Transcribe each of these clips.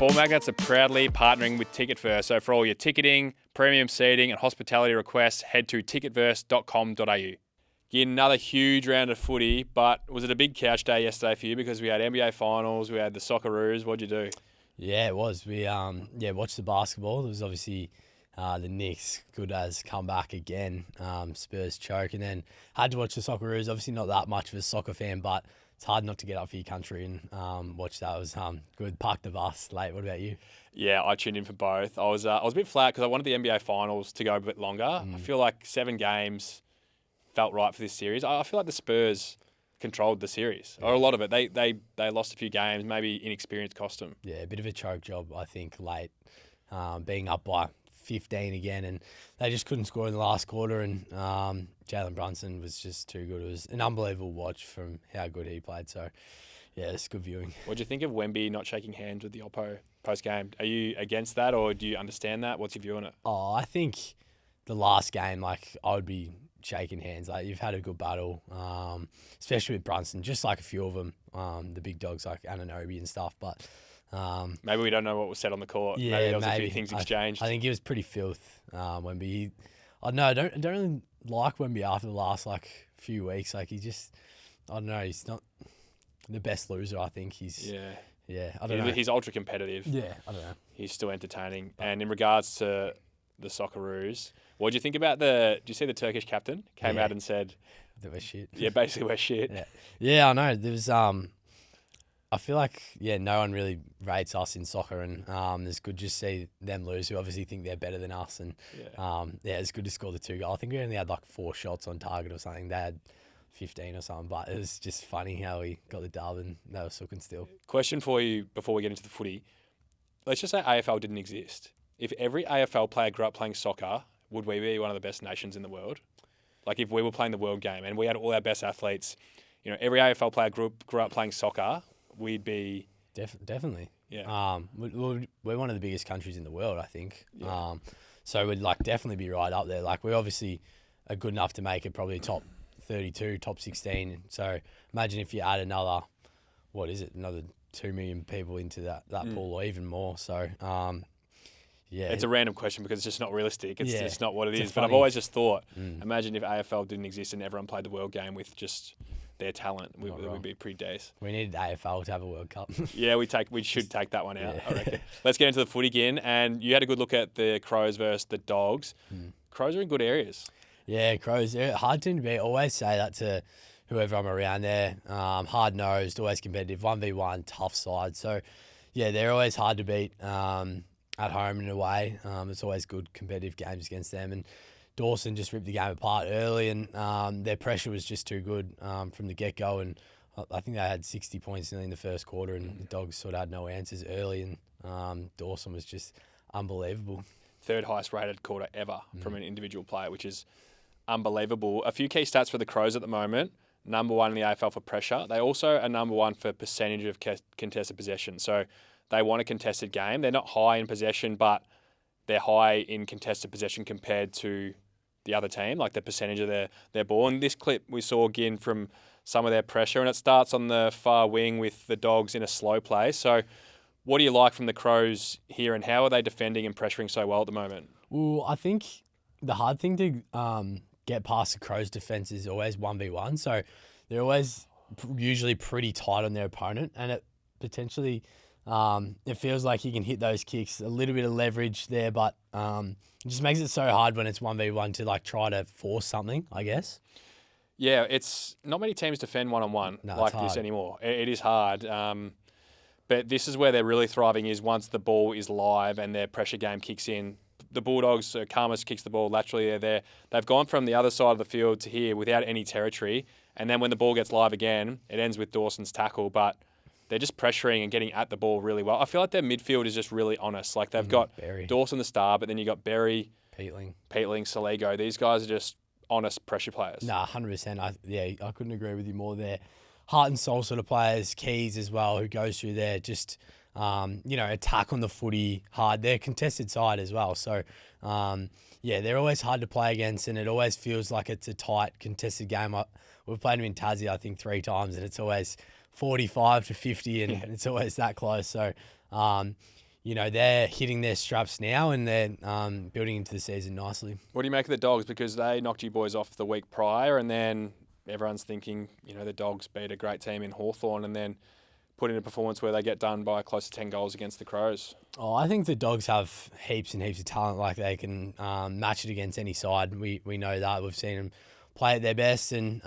Ball Magnets are proudly partnering with Ticketverse. So for all your ticketing, premium seating and hospitality requests, head to ticketverse.com.au. Again, another huge round of footy, but was it a big couch day yesterday for you? Because we had NBA finals, we had the Socceroos. What'd you do? Yeah, it was. We watched the basketball. It was obviously the Knicks good as come back again. Spurs choke, and then had to watch the Socceroos. Obviously not that much of a soccer fan, but it's hard not to get up for your country and watch that. It was good. Parked the bus late. What about you? Yeah, I tuned in for both. I was a bit flat because I wanted the NBA finals to go a bit longer. I feel like 7 games felt right for this series. I feel like the Spurs controlled the series, or a lot of it. They lost a few games, maybe inexperience cost them. Yeah, a bit of a choke job, I think, late, being up by 15 again, and they just couldn't score in the last quarter, and Jalen Brunson was just too good. It was an unbelievable watch from how good he played, so yeah, it's good viewing. What do you think of Wemby not shaking hands with the Oppo post-game? Are you against that, or do you understand that? What's your view on it? Oh, I think the last game, I would be shaking hands. You've had a good battle, especially with Brunson, just like a few of them, the big dogs like Anunoby and stuff, but maybe we don't know what was said on the court. Yeah, maybe there was a few things exchanged. I think he was pretty filth, Wemby. I don't really like Wemby after the last few weeks. He just, I don't know, he's not the best loser. I think he's I don't know. He's ultra competitive. Yeah, I don't know. He's still entertaining. And in regards to the Socceroos, what do you think about do you see the Turkish captain came out and said that we're shit? Yeah, basically we're shit. Yeah, I know. There was I feel like no one really rates us in soccer, and it's good to just see them lose, who obviously think they're better than us, and it's good to score the 2 goals. I think we only had 4 shots on target or something. They had 15 or something, but it was just funny how we got the dub and they were sooking still. Question for you before we get into the footy. Let's just say AFL didn't exist. If every AFL player grew up playing soccer, would we be one of the best nations in the world? Like if we were playing the world game and we had all our best athletes, every AFL player grew up playing soccer, we'd be... Definitely. Yeah. We're one of the biggest countries in the world, I think. Yeah. So we'd definitely be right up there. We obviously are good enough to make it probably top 32, top 16. So imagine if you add another 2 million people into that pool or even more. So, it's a random question because it's just not realistic. It's just not what it is. Funny. But I've always just thought, imagine if AFL didn't exist and everyone played the world game with just their talent. We'd be pretty days. We needed AFL to have a World Cup. Yeah, we should take that one out, I reckon. Let's get into the footy again. And you had a good look at the Crows versus the Dogs. Crows are in good areas. Yeah, Crows, they're a hard team to beat. I always say that to whoever I'm around there. Hard-nosed, always competitive, 1v1, tough side. So, yeah, they're always hard to beat at home and away. It's always good competitive games against them. And Dawson just ripped the game apart early, and their pressure was just too good from the get-go. And I think they had 60 points nearly in the first quarter, and the Dogs sort of had no answers early, and Dawson was just unbelievable. 3rd highest rated quarter ever from an individual player, which is unbelievable. A few key stats for the Crows at the moment. Number 1 in the AFL for pressure. They also are number 1 for percentage of contested possession. So they want a contested game. They're not high in possession, but they're high in contested possession compared to the other team, like the percentage of their ball. And this clip we saw again from some of their pressure, and it starts on the far wing with the Dogs in a slow play. So what do you like from the Crows here, and how are they defending and pressuring so well at the moment? Well, I think the hard thing to get past the Crows' defence is always 1v1. So they're always usually pretty tight on their opponent, and it potentially it feels like you can hit those kicks, a little bit of leverage there, but it just makes it so hard when it's 1v1 to try to force something, I guess. Yeah, it's not many teams defend one-on-one like this anymore. It is hard. But this is where they're really thriving, is once the ball is live and their pressure game kicks in. The Bulldogs, Karmas kicks the ball laterally. They're there. They've gone from the other side of the field to here without any territory. And then when the ball gets live again, it ends with Dawson's tackle. But they're just pressuring and getting at the ball really well. I feel like their midfield is just really honest. They've got Berry. Dawson the star, but then you got Berry, Peatling, Saligo. These guys are just honest pressure players. Nah, 100%. I couldn't agree with you more there. Heart and soul sort of players. Keys as well, who goes through there, just attack on the footy hard. They're a contested side as well. So, they're always hard to play against, and it always feels like it's a tight, contested game. We've played them in Tassie, I think, 3 times, and it's always 45 to 50, and it's always that close. So, they're hitting their straps now and they're building into the season nicely. What do you make of the Dogs? Because they knocked you boys off the week prior, and then everyone's thinking, the Dogs beat a great team in Hawthorn and then put in a performance where they get done by close to 10 goals against the Crows. Oh, I think the Dogs have heaps and heaps of talent. Like, they can match it against any side. We know that. We've seen them play at their best and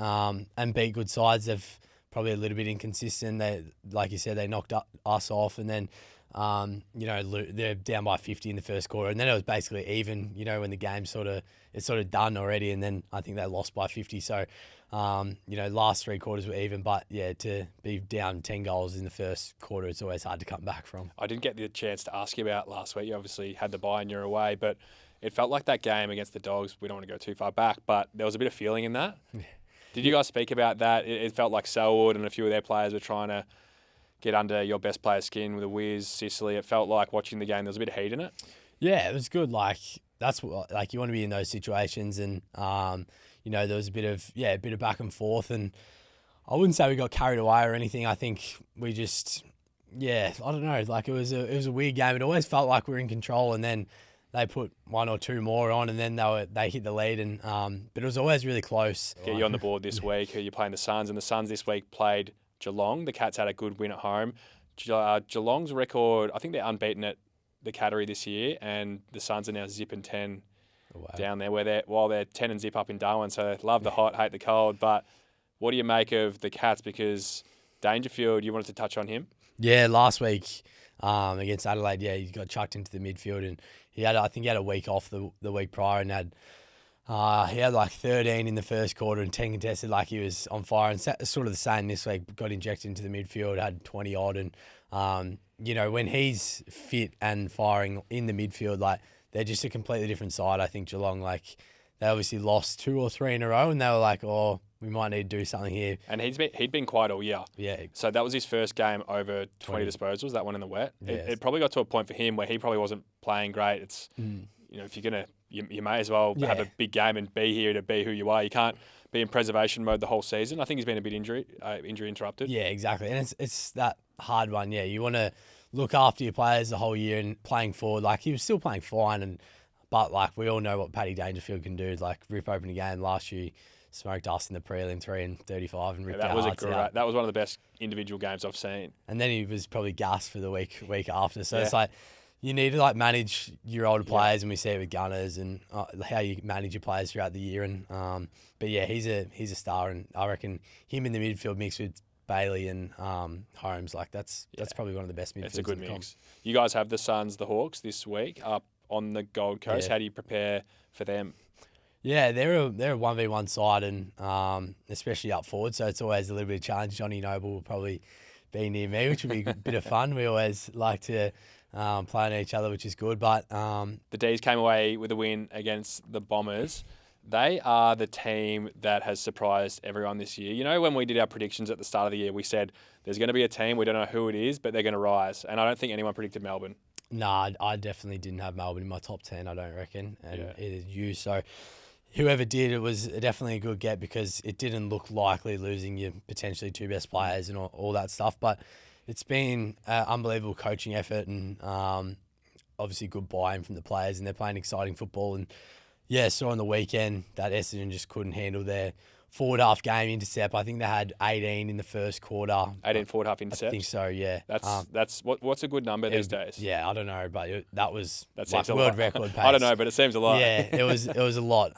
beat good sides. They've probably a little bit inconsistent. They, like you said, they knocked us off, and then they're down by 50 in the first quarter, and then it was basically even. When the game it's sort of done already, and then I think they lost by 50. So, last 3 quarters were even, but yeah, to be down 10 goals in the first quarter, it's always hard to come back from. I didn't get the chance to ask you about last week. You obviously had the bye and you're away, but it felt like that game against the Dogs. We don't want to go too far back, but there was a bit of feeling in that. Did you guys speak about that? It felt like Selwood and a few of their players were trying to get under your best player's skin with a Wiz, Sicily. It felt like watching the game, there was a bit of heat in it. Yeah, it was good. That's what, you want to be in those situations, and there was a bit of back and forth, and I wouldn't say we got carried away or anything. I think we just, I don't know. It was a weird game. It always felt like we were in control, and then they put 1 or 2 more on, and then they hit the lead, and but it was always really close. Get you on the board this week. Who you're playing the Suns, and the Suns this week played Geelong. The Cats had a good win at home. Geelong's record, I think they're unbeaten at the Cattery this year, and the Suns are now 0-10 down there, while they're 10 and zip up in Darwin. So love the hot, hate the cold. But what do you make of the Cats? Because Dangerfield, you wanted to touch on him? Yeah, last week against Adelaide, he got chucked into the midfield, and I think he had a week off the week prior, and he had like 13 in the first quarter and 10 contested, like he was on fire. And sort of the same this week, got injected into the midfield, had 20 odd. And, when he's fit and firing in the midfield, they're just a completely different side. I think Geelong, they obviously lost 2 or 3 in a row, and they were like, oh, we might need to do something here. And he'd been quiet all year. Yeah. So that was his first game over 20 disposals, that one in the wet. Yes. It probably got to a point for him where he probably wasn't playing great. It's, if you're going to, you may as well have a big game and be here to be who you are. You can't be in preservation mode the whole season. I think he's been a bit injury interrupted. Yeah, exactly. And it's that hard one. Yeah, you want to look after your players the whole year, and playing forward. He was still playing fine, but we all know what Paddy Dangerfield can do. Rip open a game last year. Smoked us in the prelim 3-35 and ripped our hearts out. That was one of the best individual games I've seen. And then he was probably gassed for the week after. So it's you need to manage your older players, and we see it with Gunners and how you manage your players throughout the year. And but yeah, he's a star, and I reckon him in the midfield mixed with Bailey and Holmes, that's probably one of the best midfielders. It's a good mix. You guys have the Suns, the Hawks this week up on the Gold Coast. How do you prepare for them? Yeah, they're a 1v1 side, and especially up forward, so it's always a little bit of challenge. Johnny Noble will probably be near me, which will be a bit of fun. We always like to play on each other, which is good. But the D's came away with a win against the Bombers. They are the team that has surprised everyone this year. When we did our predictions at the start of the year, we said there's going to be a team, we don't know who it is, but they're going to rise. And I don't think anyone predicted Melbourne. No, I definitely didn't have Melbourne in my top 10, I don't reckon. And it is you, so whoever did, it was definitely a good get, because it didn't look likely losing your potentially 2 best players and all that stuff. But it's been an unbelievable coaching effort, and obviously good buy-in from the players, and they're playing exciting football. And saw on the weekend that Essendon just couldn't handle their forward half game intercept. I think they had 18 in the first quarter. 18 forward half intercepts? I think so, yeah. That's what's a good number these days? Yeah, I don't know, but that was a world lot. record pace. I don't know, but it seems a lot. Yeah, it was a lot.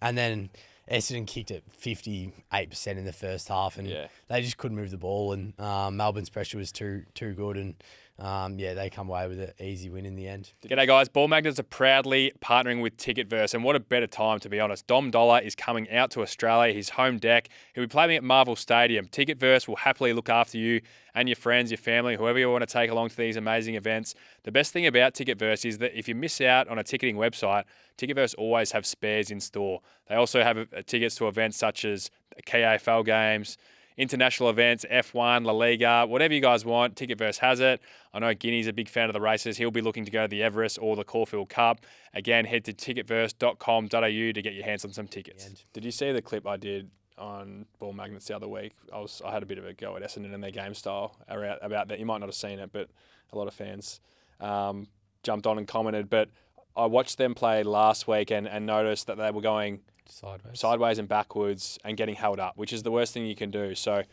And then Essendon kicked it 58% in the first half, and they just couldn't move the ball. And Melbourne's pressure was too good, and they come away with an easy win in the end. G'day guys, Ball Magnets are proudly partnering with Ticketverse, and what a better time, to be honest. Dom Dollar is coming out to Australia, his home deck. He'll be playing at Marvel Stadium. Ticketverse will happily look after you and your friends, your family, whoever you want to take along to these amazing events. The best thing about Ticketverse is that if you miss out on a ticketing website, Ticketverse always have spares in store. They also have tickets to events such as KAFL games, international events, F1, La Liga, whatever you guys want, Ticketverse has it. I know Ginni's a big fan of the races. He'll be looking to go to the Everest or the Caulfield Cup. Again, head to ticketverse.com.au to get your hands on some tickets. Did you see the clip I did on Ball Magnets the other week? I had a bit of a go at Essendon and their game style about that. You might not have seen it, but a lot of fans jumped on and commented, but I watched them play last week and noticed that they were going sideways and backwards and getting held up, which is the worst thing you can do. So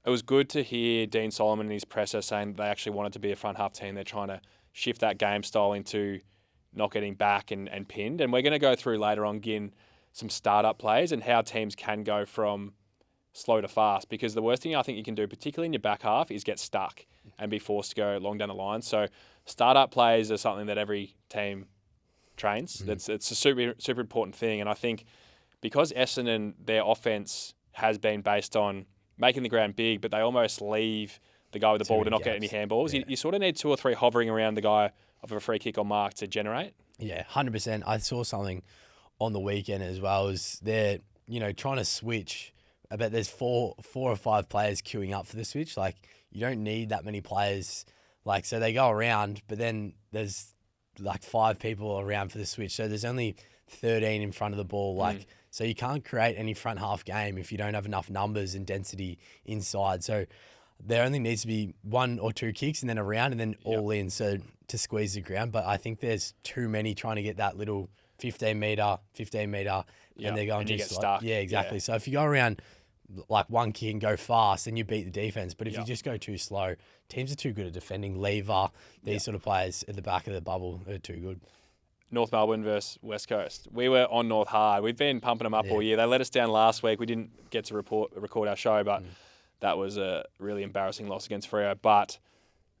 it was good to hear Dean Solomon in his presser saying that they actually wanted to be a front half team. They're trying to shift that game style into not getting back and pinned. And we're going to go through later on, Gin, some startup plays and how teams can go from slow to fast, because the worst thing I think you can do, particularly in your back half, is get stuck and be forced to go long down the line. So startup plays are something that every team trains. It's a super important thing. And I think because Essendon, their offense has been based on making the ground big, but they almost leave the guy with the ball to not get any handballs. You sort of need 2 or 3 hovering around the guy of a free kick or mark to generate. Yeah, 100%. I saw something on the weekend as well. Is they're trying to switch. I bet there's four or five players queuing up for the switch. Like, you don't need that many players. Like, so they go around, but then there's like 5 people around for the switch. So there's only 13 in front of the ball. Like, so you can't create any front half game if you don't have enough numbers and density inside. So there only needs to be 1 or 2 kicks and then around and then all in. So to squeeze the ground. But I think there's too many trying to get that little 15 meter, and they're going and too you get slow. stuck. Yeah, exactly. Yeah. So if you go around like 1 kick and go fast, then you beat the defense. But if you just go too slow, teams are too good at defending. Lever, these sort of players at the back of the bubble are too good. North Melbourne versus West Coast. We were on North hard. We've been pumping them up all year. They let us down last week. We didn't get to record our show, but that was a really embarrassing loss against Freo. But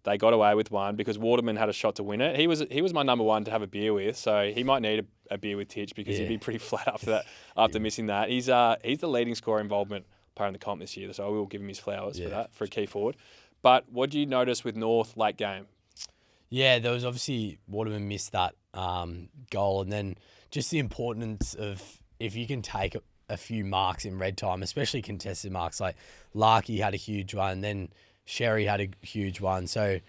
they got away with one because Waterman had a shot to win it. He was my number 1 to have a beer with, so he might need a beer with Titch because he'd be pretty flat after that, after missing that. He's the leading scorer involvement player in the comp this year, so I will give him his flowers for that, for a key forward. But what do you notice with North late game? Yeah, there was obviously Waterman missed that goal, and then just the importance of if you can take a few marks in red time, especially contested marks. Like Larky had a huge one, then Sherry had a huge one. So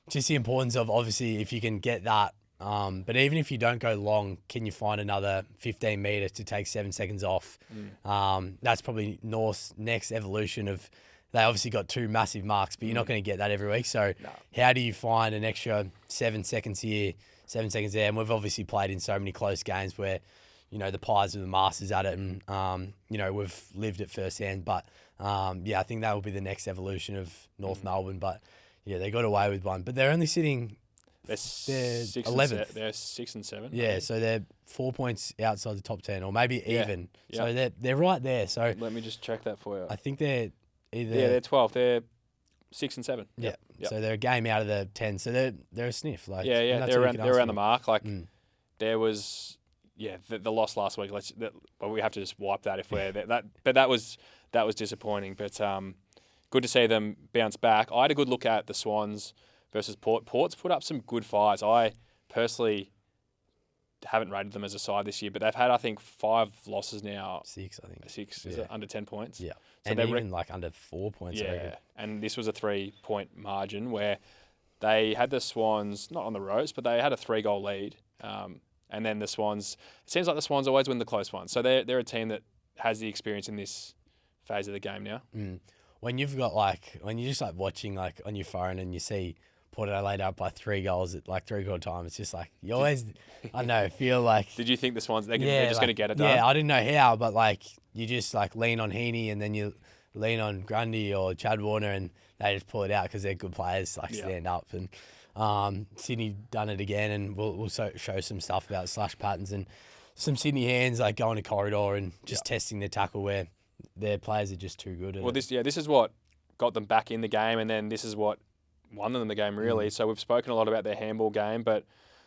just the importance of obviously if you can get that. But even if you don't go long, can you find another 15 metres to take 7 seconds off? That's probably North's next evolution of. They obviously got 2 massive marks, but you're not going to get that every week. So how do you find an extra 7 seconds here, 7 seconds there? And we've obviously played in so many close games where, the Pies are the masters at it and, we've lived it firsthand. But, I think that will be the next evolution of North Melbourne. But, they got away with one. But they're only sitting... They're 11th. They're 6 and 7. Yeah, so they're 4 points outside the top 10 or maybe even. Yeah. So they're right there. So let me just check that for you. I think they're... they're 12th. They're 6 and 7. Yep. So they're a game out of the 10. So they're a sniff. Like they're around the mark. Like there was the loss last week. But we have to just wipe that if we're that. But that was disappointing. But good to see them bounce back. I had a good look at the Swans versus Port. Port's put up some good fights. I personally haven't rated them as a side this year, but they've had, I think, 5 losses now. 6, I think. 6, is it under 10 points? Yeah. So and even like under 4 points. Yeah, and this was a 3-point margin where they had the Swans, not on the ropes, but they had a 3-goal lead. And then the Swans, it seems like the Swans always win the close ones. So they're a team that has the experience in this phase of the game now. When you've got when you're just watching on your phone and you see Port Adelaide up by 3 goals at 3-quarter time, it's just you always, I don't know, feel like... Did you think the Swans, they're just going to get it done? Yeah, I didn't know how, but you just lean on Heaney and then you lean on Grundy or Chad Warner and they just pull it out because they're good players, stand up. And Sydney done it again, and we'll show some stuff about slash patterns and some Sydney hands going to corridor and just testing the tackle where their players are just too good at it. This is what got them back in the game, and then this is what won them the game, really. So we've spoken a lot about their handball game, but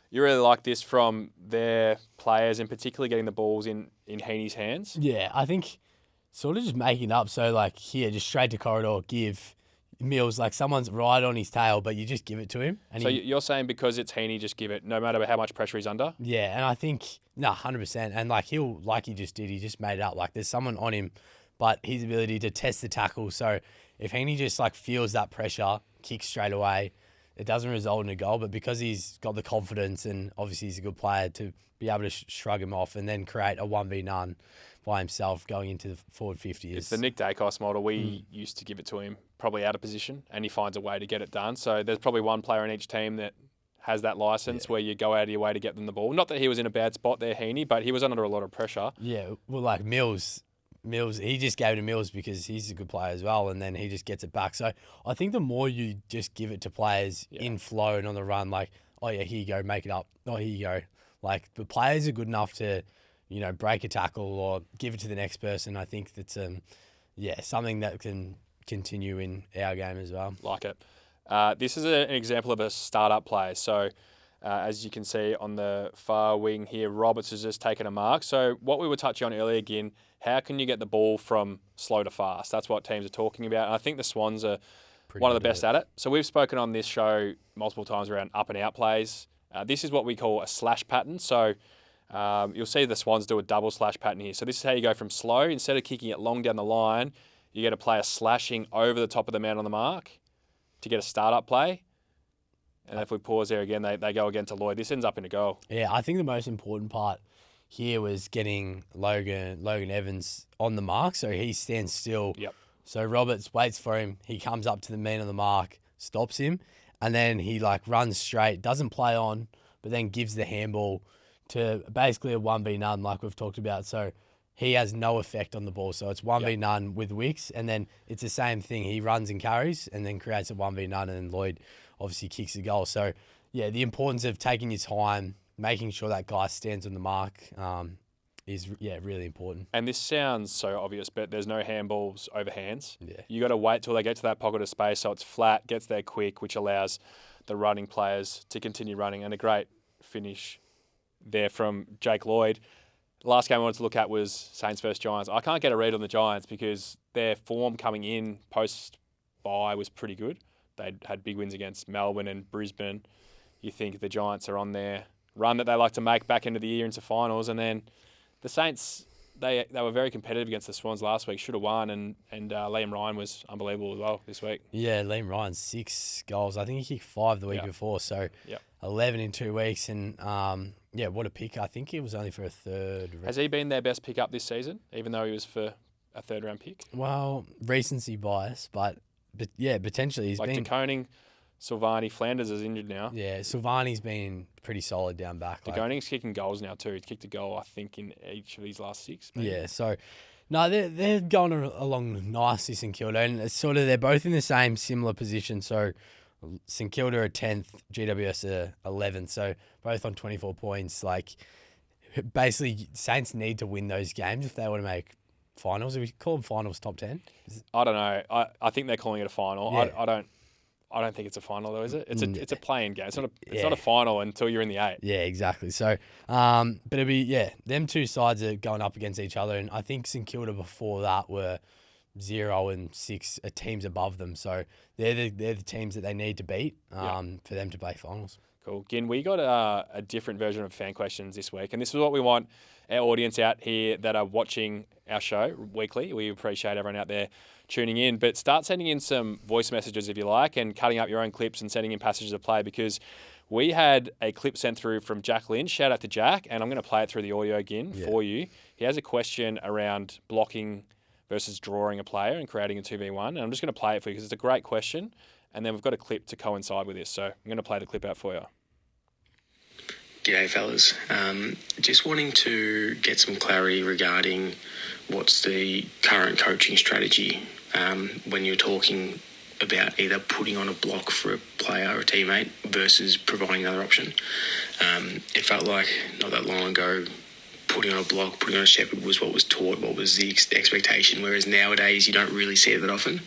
you really like this from their players, and particularly getting the balls in Heaney's hands? Yeah, I think sort of just making up. So, here, just straight to corridor, give Mills, someone's right on his tail, but you just give it to him. And so you're saying because it's Heaney, just give it, no matter how much pressure he's under? Yeah, and I think, 100%. And, he'll, he just did, he just made it up. There's someone on him, but his ability to test the tackle. So, if Heaney just, feels that pressure, kicks straight away, it doesn't result in a goal. But because he's got the confidence and obviously he's a good player, to be able to shrug him off and then create a 1v9 by himself going into the forward 50. It's the Nick Dacos model. We used to give it to him probably out of position, and he finds a way to get it done. So there's probably one player in each team that has that license where you go out of your way to get them the ball. Not that he was in a bad spot there, Heaney, but he was under a lot of pressure. Yeah, well, like Mills, he just gave it to Mills because he's a good player as well, and then he just gets it back. So I think the more you just give it to players in flow and on the run, like, oh yeah, here you go, make it up. Oh, here you go. Like, the players are good enough to, break a tackle or give it to the next person. I think that's something that can continue in our game as well. Like it. This is an example of a startup play. So as you can see on the far wing here, Roberts has just taken a mark. So what we were touching on earlier again, how can you get the ball from slow to fast? That's what teams are talking about. And I think the Swans are one of the best at it. So we've spoken on this show multiple times around up and out plays. This is what we call a slash pattern. So you'll see the Swans do a double slash pattern here. So this is how you go from slow. Instead of kicking it long down the line, you get a player slashing over the top of the man on the mark to get a start-up play. And if we pause there again, they go again to Lloyd. This ends up in a goal. Yeah, I think the most important part here was getting Logan Evans on the mark, so he stands still. Yep. So Roberts waits for him. He comes up to the man on the mark, stops him, and then he runs straight, doesn't play on, but then gives the handball to basically a 1v none like we've talked about. So he has no effect on the ball. So it's 1v none with Wicks, and then it's the same thing. He runs and carries and then creates a 1v none, and then Lloyd obviously kicks the goal. So, yeah, the importance of taking your time, making sure that guy stands on the mark is, really important. And this sounds so obvious, but there's no handballs over hands. Yeah. You got to wait till they get to that pocket of space so it's flat, gets there quick, which allows the running players to continue running. And a great finish there from Jake Lloyd. Last game I wanted to look at was Saints versus Giants. I can't get a read on the Giants because their form coming in post-bye was pretty good. They'd had big wins against Melbourne and Brisbane. You think the Giants are on their run that they like to make back into the year into finals. And then the Saints, they were very competitive against the Swans last week, should have won. And Liam Ryan was unbelievable as well this week. Yeah, Liam Ryan, 6 goals. I think he kicked 5 the week before. So 11 in 2 weeks. And what a pick. I think he was only for a third. Has he been their best pick up this season, even though he was for a third round pick? Well, recency bias, but potentially he's been... De Koning, Silvani, Flanders is injured now. Yeah, Silvani's been pretty solid down back. De Koning's kicking goals now too. He's kicked a goal, I think, in each of his last 6. Maybe. Yeah, so... No, they're going along nicely, St Kilda, and it's they're both in the same similar position. So St Kilda are 10th, GWS are 11th, so both on 24 points. Basically, Saints need to win those games if they want to make finals. Do we call them finals top 10? I don't know. I think they're calling it a final. Yeah. I don't think it's a final though, is it? It's a play-in game. It's not a final until you're in the 8. Yeah, exactly. So, but it'll be them two sides are going up against each other, and I think St Kilda before that were 0 and 6 teams above them. So they're the teams that they need to beat for them to play finals. Cool. Gin, we got a different version of fan questions this week, and this is what we want our audience out here that are watching our show weekly. We appreciate everyone out there tuning in, but start sending in some voice messages if you like and cutting up your own clips and sending in passages of play, because we had a clip sent through from Jack Lynch. Shout out to Jack, and I'm going to play it through the audio again for you. He has a question around blocking versus drawing a player and creating a 2v1, and I'm just going to play it for you because it's a great question, and then we've got a clip to coincide with this, so I'm going to play the clip out for you. G'day fellas, just wanting to get some clarity regarding what's the current coaching strategy when you're talking about either putting on a block for a player or a teammate versus providing another option. It felt like not that long ago putting on a block, putting on a shepherd was what was taught, what was the expectation, whereas nowadays you don't really see it that often.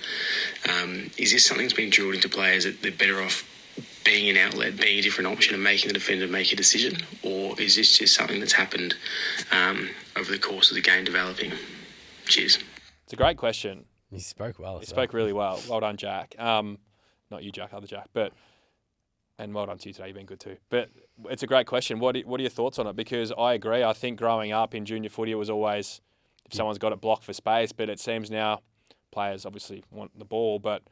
Is this something that's been drilled into players that they're better off being an outlet, being a different option and making the defender make a decision? Or is this just something that's happened over the course of the game developing? Cheers. It's a great question. He spoke well. He spoke really well. Well done, Jack. Not you, Jack, other Jack. And well done to you today. You've been good too. But it's a great question. What are your thoughts on it? Because I agree. I think growing up in junior footy, it was always if someone's got it blocked for space. But it seems now players obviously want the ball, but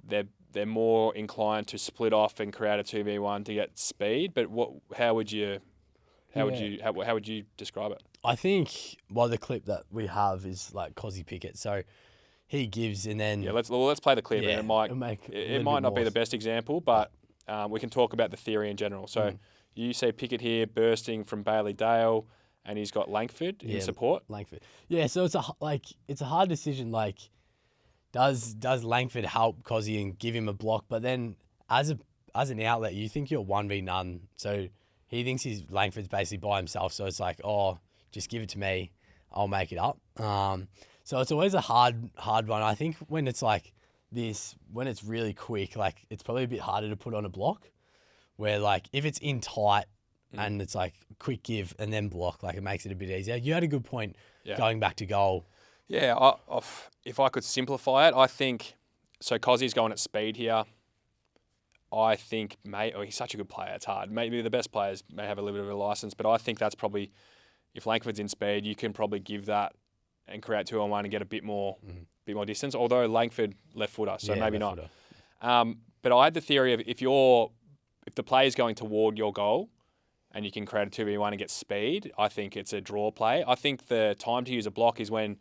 they're more inclined to split off and create a 2v1 to get speed. But how would you describe it? I think the clip that we have is like Cozzy Pickett. So he gives and then let's play the clip. Yeah, and it might not be the best example, but we can talk about the theory in general. So you say Pickett here bursting from Bailey Dale, and he's got Langford in support. Langford. Yeah, so it's a hard decision. Like, does Langford help Cozzy and give him a block? But then as an outlet, you think you're 1v none. So he thinks Langford's basically by himself. So it's like, oh, just give it to me, I'll make it up. So it's always a hard one. I think when it's like this, when it's really quick, like it's probably a bit harder to put on a block. Where like if it's in tight and it's like quick give and then block, like it makes it a bit easier. You had a good point going back to goal. Yeah, if I could simplify it, I think so. Cozzy's going at speed here. I think, he's such a good player. It's hard. Maybe the best players may have a little bit of a license, but I think that's probably, if Langford's in speed, you can probably give that and create 2-on-1 and get a bit more distance. Although Langford left footer, so maybe not. But I had the theory of if the play is going toward your goal and you can create a 2v1 and get speed, I think it's a draw play. I think the time to use a block is when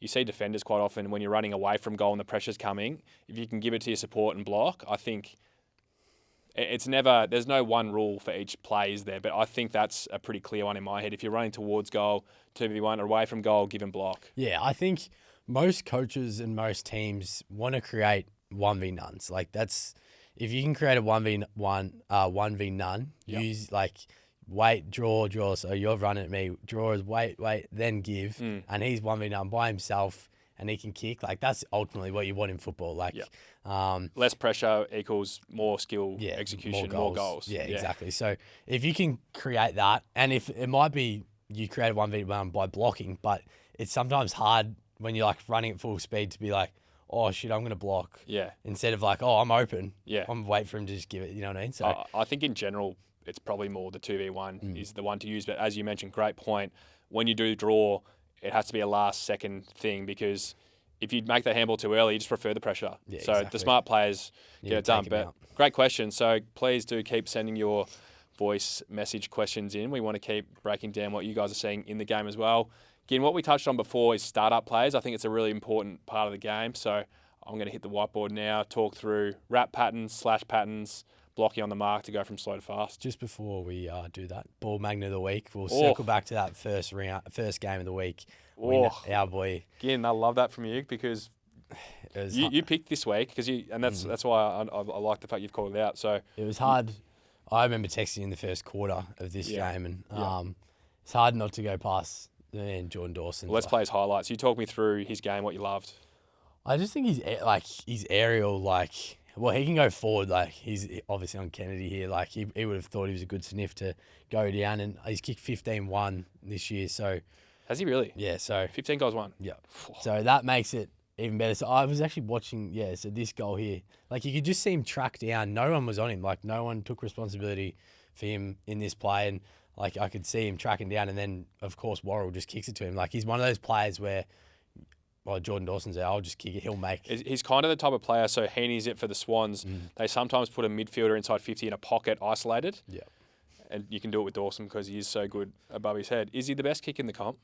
you see defenders quite often when you're running away from goal and the pressure's coming. If you can give it to your support and block, I think there's no one rule for each play, is there? But I think that's a pretty clear one in my head. If you're running towards goal, 2v1, or away from goal, give him block. Yeah, I think most coaches and most teams want to create 1v nuns. Like that's, if you can create a 1v none, use like wait, draw. So you're running at me, draw is wait, then give. And he's 1v none by himself and he can kick. Like that's ultimately what you want in football. Like, less pressure equals more skill, execution, more goals. Yeah, exactly. So if you can create that, and if it might be you create a 1v1 by blocking, but it's sometimes hard when you're like running at full speed to be like, oh shit, I'm going to block. Yeah. Instead of like, oh, I'm open. Yeah. I'm waiting for him to just give it. You know what I mean? So I think in general, it's probably more the 2v1 is the one to use. But as you mentioned, great point. When you do draw, it has to be a last second thing because if you make that handball too early, you just prefer the pressure. Yeah, so exactly. The smart players get it done. But great question. So please do keep sending your voice message questions in. We want to keep breaking down what you guys are seeing in the game as well. Again, what we touched on before is startup players. I think it's a really important part of the game. So I'm going to hit the whiteboard now, talk through wrap patterns, slash patterns, blocking on the mark to go from slow to fast. Just before we do that, ball magnet of the week, we'll circle back to that first game of the week. Our boy. Again, I love that from you because you picked this week and that's why I like the fact you've called it out. So it was hard. I remember texting in the first quarter of this game, and it's hard not to go past Jordan Dawson. Well, let's play his highlights. You talk me through his game, what you loved. I just think he's aerial. He can go forward. Like he's obviously on Kennedy here. Like he would have thought he was a good sniff to go down, and he's kicked 15-1 this year. So has he really? Yeah. So 15 goals won. Yeah. So that makes it even better. So I was actually watching. Yeah. So this goal here, like you could just see him track down. No one was on him. Like no one took responsibility for him in this play, and like I could see him tracking down, and then of course Worrell just kicks it to him. Like he's one of those players where, well, Jordan Dawson's there, I'll just kick it. He'll make. He's kind of the type of player. So Heaney's it for the Swans. They sometimes put a midfielder inside 50 in a pocket, isolated. Yeah. And you can do it with Dawson because he is so good above his head. Is he the best kick in the comp?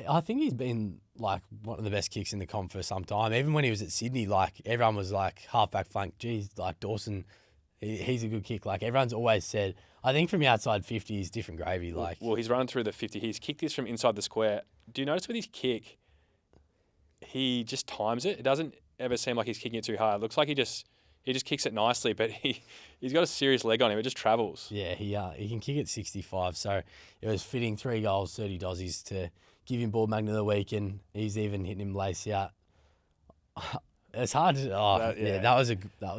I think he's been like one of the best kicks in the comp for some time. Even when he was at Sydney, like everyone was like halfback flank. Geez, like Dawson, he's a good kick. Like everyone's always said. I think from outside 50, he's different gravy. Like he's running through the 50. He's kicked this from inside the square. Do you notice with his kick, he just times it? It doesn't ever seem like he's kicking it too hard. It looks like he just kicks it nicely, but he's got a serious leg on him. It just travels. Yeah, he can kick it 65. So it was fitting 3 goals, 30 dozzies to give him ball magnet of the week, and he's even hitting him lace out. It's hard to. That was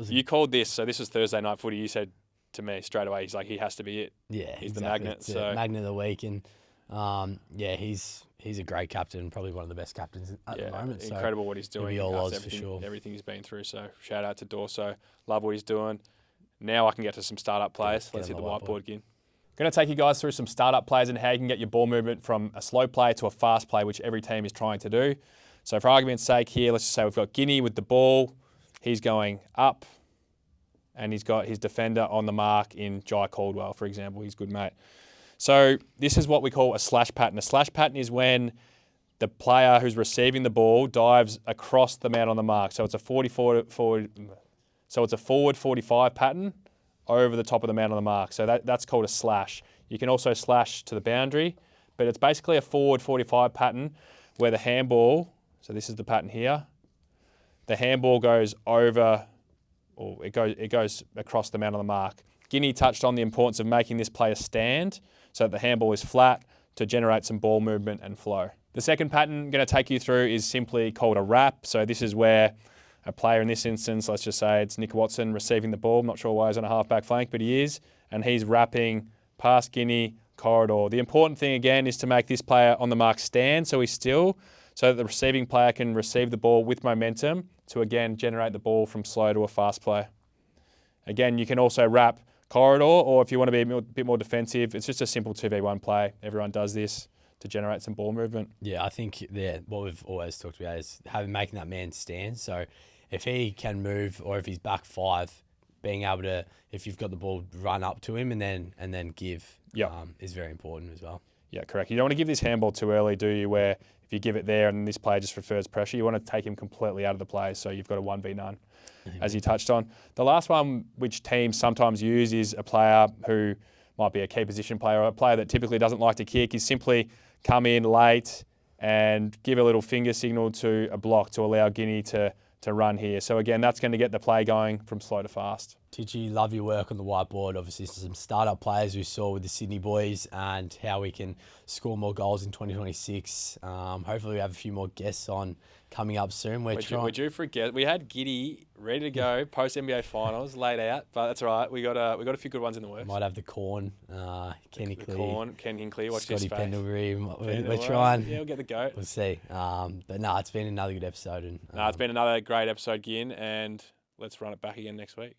a. You called this. So this was Thursday night footy. You said to me straight away, he's like, he has to be it. Yeah, he's exactly. the magnet. So magnet of the week, and he's a great captain, probably one of the best captains at the moment. Incredible what he's doing. He'll be all odds for sure. Everything he's been through. So shout out to Dorso. Love what he's doing. Now I can get to some startup players. Let's hit the whiteboard again. Going to take you guys through some startup plays and how you can get your ball movement from a slow play to a fast play, which every team is trying to do. So for argument's sake here, let's just say we've got Ginni with the ball. He's going up, and he's got his defender on the mark in Jai Caldwell, for example. He's good, mate. So this is what we call a slash pattern. A slash pattern is when the player who's receiving the ball dives across the man on the mark. So it's a forward 45 pattern, over the top of the man on the mark. So that's called a slash. You can also slash to the boundary, but it's basically a forward 45 pattern where the handball, so this is the pattern here, the handball goes over, or it goes across the man on the mark. Ginni touched on the importance of making this player stand so that the handball is flat to generate some ball movement and flow. The second pattern I'm going to take you through is simply called a wrap. So this is where a player in this instance, let's just say it's Nick Watson receiving the ball. I'm not sure why he's on a half-back flank, but he is. And he's wrapping past Ginni, corridor. The important thing again is to make this player on the mark stand so he's still, so that the receiving player can receive the ball with momentum to again generate the ball from slow to a fast play. Again, you can also wrap corridor, or if you want to be a bit more defensive, it's just a simple 2v1 play. Everyone does this to generate some ball movement. Yeah, I think what we've always talked about is making that man stand. So if he can move, or if he's back 5, being able to, if you've got the ball, run up to him and then give is very important as well. Yeah, correct. You don't want to give this handball too early, do you, where if you give it there and this player just prefers pressure, you want to take him completely out of the play, so you've got a 1v none, as you touched on. The last one which teams sometimes use is a player who might be a key position player, or a player that typically doesn't like to kick, is simply come in late and give a little finger signal to a block to allow Ginni to run here. So again, that's going to get the play going from slow to fast. Titchy, love your work on the whiteboard. Obviously, some startup players we saw with the Sydney boys and how we can score more goals in 2026. Hopefully, we have a few more guests on coming up soon. Would you forget? We had Giddy ready to go post NBA finals, laid out, but that's all right. We got a few good ones in the works. Might have the Corn, Kenny Clee, Ken Hinkley, watch Scotty this space. Pendlebury. We're trying. Yeah, we'll get the goat. We'll see. But no, it's been another good episode. And it's been another great episode, Gin, and let's run it back again next week.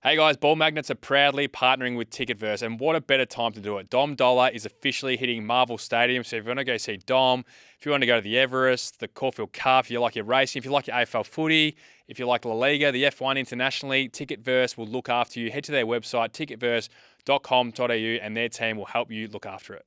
Hey guys, Ball Magnets are proudly partnering with Ticketverse, and what a better time to do it. Dom Dollar is officially hitting Marvel Stadium, so if you want to go see Dom, if you want to go to the Everest, the Caulfield Cup, if you like your racing, if you like your AFL footy, if you like La Liga, the F1 internationally, Ticketverse will look after you. Head to their website, ticketverse.com.au, and their team will help you look after it.